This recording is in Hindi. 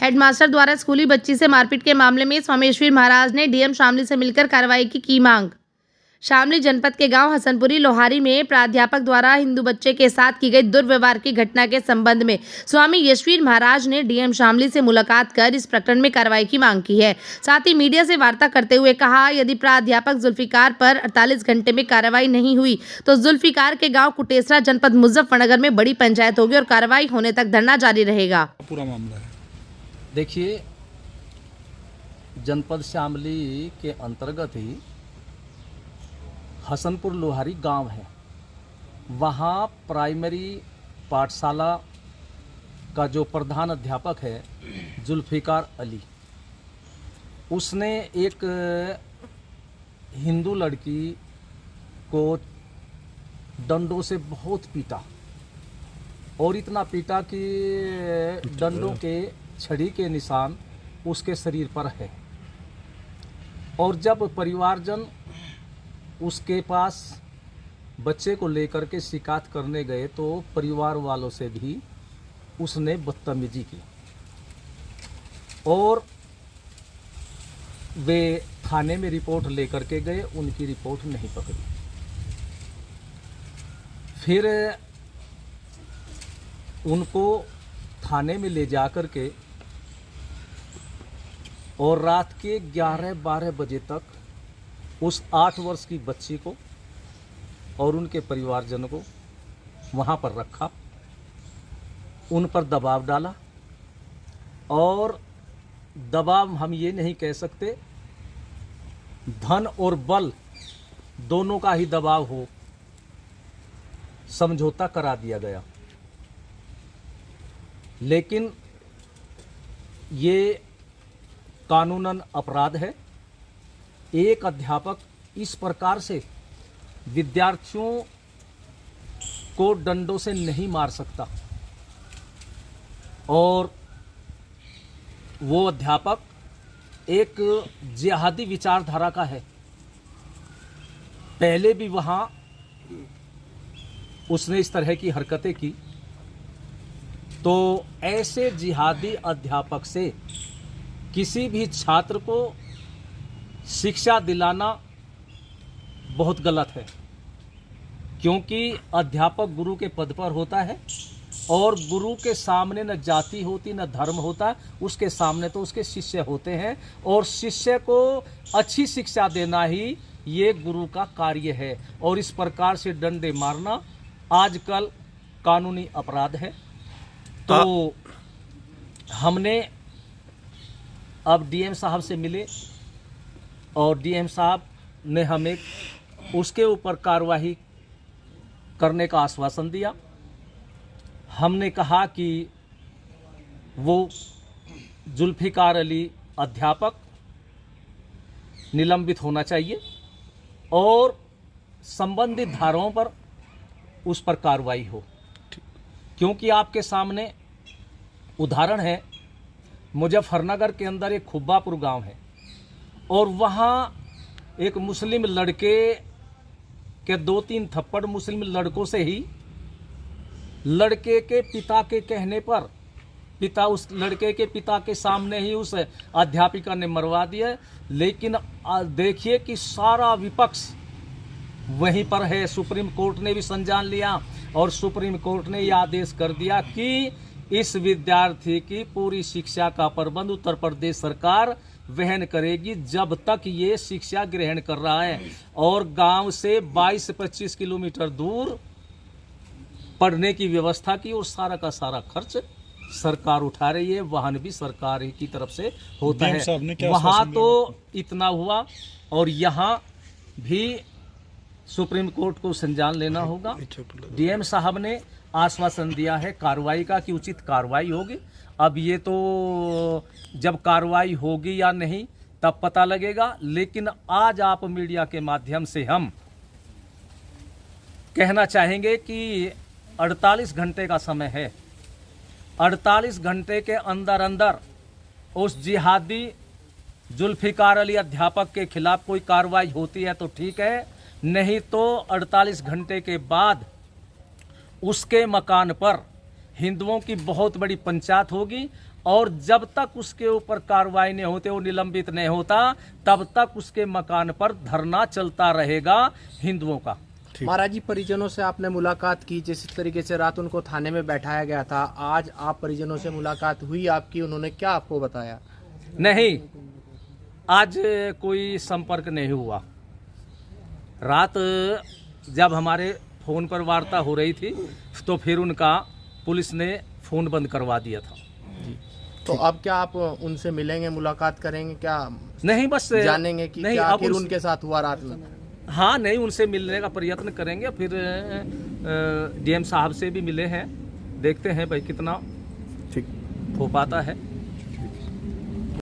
हेडमास्टर द्वारा स्कूली बच्ची से मारपीट के मामले में सोमेश्वर महाराज ने डीएम शामली से मिलकर कार्रवाई की मांग। शामली जनपद के गांव हसनपुरी लोहारी में प्राध्यापक द्वारा हिंदू बच्चे के साथ की गई दुर्व्यवहार की घटना के संबंध में स्वामी यशवीर महाराज ने डीएम शामली से मुलाकात कर इस प्रकरण में कार्रवाई की मांग की है। साथ ही मीडिया से वार्ता करते हुए कहा, यदि प्राध्यापक जुल्फिकार पर 48 घंटे में कार्रवाई नहीं हुई तो जुल्फिकार के गाँव कुटेसरा जनपद मुजफ्फरनगर में बड़ी पंचायत होगी और कार्रवाई होने तक धरना जारी रहेगा। पूरा मामला है। देखिए, जनपद शामली के अंतर्गत ही हसनपुर लोहारी गांव है। वहाँ प्राइमरी पाठशाला का जो प्रधान अध्यापक है जुल्फिकार अली, उसने एक हिंदू लड़की को डंडों से बहुत पीटा और इतना पीटा कि डंडों के छड़ी के निशान उसके शरीर पर है। और जब परिवारजन उसके पास बच्चे को लेकर के शिकायत करने गए तो परिवार वालों से भी उसने बदतमीजी की और वे थाने में रिपोर्ट लेकर के गए। उनकी रिपोर्ट नहीं पकड़ी। फिर उनको थाने में ले जाकर के और रात के 11-12 बजे तक उस 8 वर्ष की बच्ची को और उनके परिवारजन को वहाँ पर रखा, उन पर दबाव डाला। और दबाव हम ये नहीं कह सकते, धन और बल दोनों का ही दबाव हो, समझौता करा दिया गया। लेकिन ये कानूनन अपराध है। एक अध्यापक इस प्रकार से विद्यार्थियों को डंडों से नहीं मार सकता और वो अध्यापक एक जिहादी विचारधारा का है। पहले भी वहाँ उसने इस तरह की हरकतें की, तो ऐसे जिहादी अध्यापक से किसी भी छात्र को शिक्षा दिलाना बहुत गलत है, क्योंकि अध्यापक गुरु के पद पर होता है और गुरु के सामने न जाति होती न धर्म होता, उसके सामने तो उसके शिष्य होते हैं और शिष्य को अच्छी शिक्षा देना ही ये गुरु का कार्य है। और इस प्रकार से डंडे मारना आजकल कानूनी अपराध है। तो हमने अब डीएम साहब से मिले और डीएम साहब ने हमें उसके ऊपर कार्रवाई करने का आश्वासन दिया। हमने कहा कि वो जुल्फिकार अली अध्यापक निलंबित होना चाहिए और संबंधित धाराओं पर उस पर कार्रवाई हो, क्योंकि आपके सामने उदाहरण है, मुजफ्फरनगर के अंदर एक खुब्बापुर गांव है और वहाँ एक मुस्लिम लड़के के 2-3 थप्पड़ मुस्लिम लड़कों से ही लड़के के पिता के कहने पर उस लड़के के पिता के सामने ही उस अध्यापिका ने मरवा दिया। लेकिन देखिए कि सारा विपक्ष वहीं पर है। सुप्रीम कोर्ट ने भी संज्ञान लिया और सुप्रीम कोर्ट ने यह आदेश कर दिया कि इस विद्यार्थी की पूरी शिक्षा का प्रबंध उत्तर प्रदेश सरकार वहन करेगी जब तक ये शिक्षा ग्रहण कर रहा है। और गांव से 22 से 25 किलोमीटर दूर पढ़ने की व्यवस्था की और सारा का सारा खर्च सरकार उठा रही है। वाहन भी सरकार की तरफ से होता है। वहाँ तो इतना हुआ और यहाँ भी सुप्रीम कोर्ट को संज्ञान लेना होगा। डीएम साहब ने आश्वासन दिया है कार्रवाई का कि उचित कार्रवाई होगी। अब ये तो जब कार्रवाई होगी या नहीं तब पता लगेगा। लेकिन आज आप मीडिया के माध्यम से हम कहना चाहेंगे कि 48 घंटे का समय है। 48 घंटे के अंदर अंदर उस जिहादी जुल्फिकार अली अध्यापक के खिलाफ कोई कार्रवाई होती है तो ठीक है, नहीं तो 48 घंटे के बाद उसके मकान पर हिंदुओं की बहुत बड़ी पंचायत होगी और जब तक उसके ऊपर कार्रवाई नहीं होते, वो निलंबित नहीं होता, तब तक उसके मकान पर धरना चलता रहेगा हिंदुओं का। महाराज जी, परिजनों से आपने मुलाकात की, जिस तरीके से रात उनको थाने में बैठाया गया था, आज आप परिजनों से मुलाकात हुई आपकी, उन्होंने क्या आपको बताया? नहीं, आज कोई संपर्क नहीं हुआ। रात जब हमारे फ़ोन पर वार्ता हो रही थी तो फिर उनका पुलिस ने फ़ोन बंद करवा दिया था। तो अब क्या आप उनसे मिलेंगे, मुलाकात करेंगे, क्या नहीं, बस जानेंगे कि नहीं, क्या अब आखिर उनके साथ हुआ रात में? हाँ, नहीं, उनसे मिलने का प्रयत्न करेंगे। फिर डीएम साहब से भी मिले हैं, देखते हैं भाई कितना ठीक हो पाता है।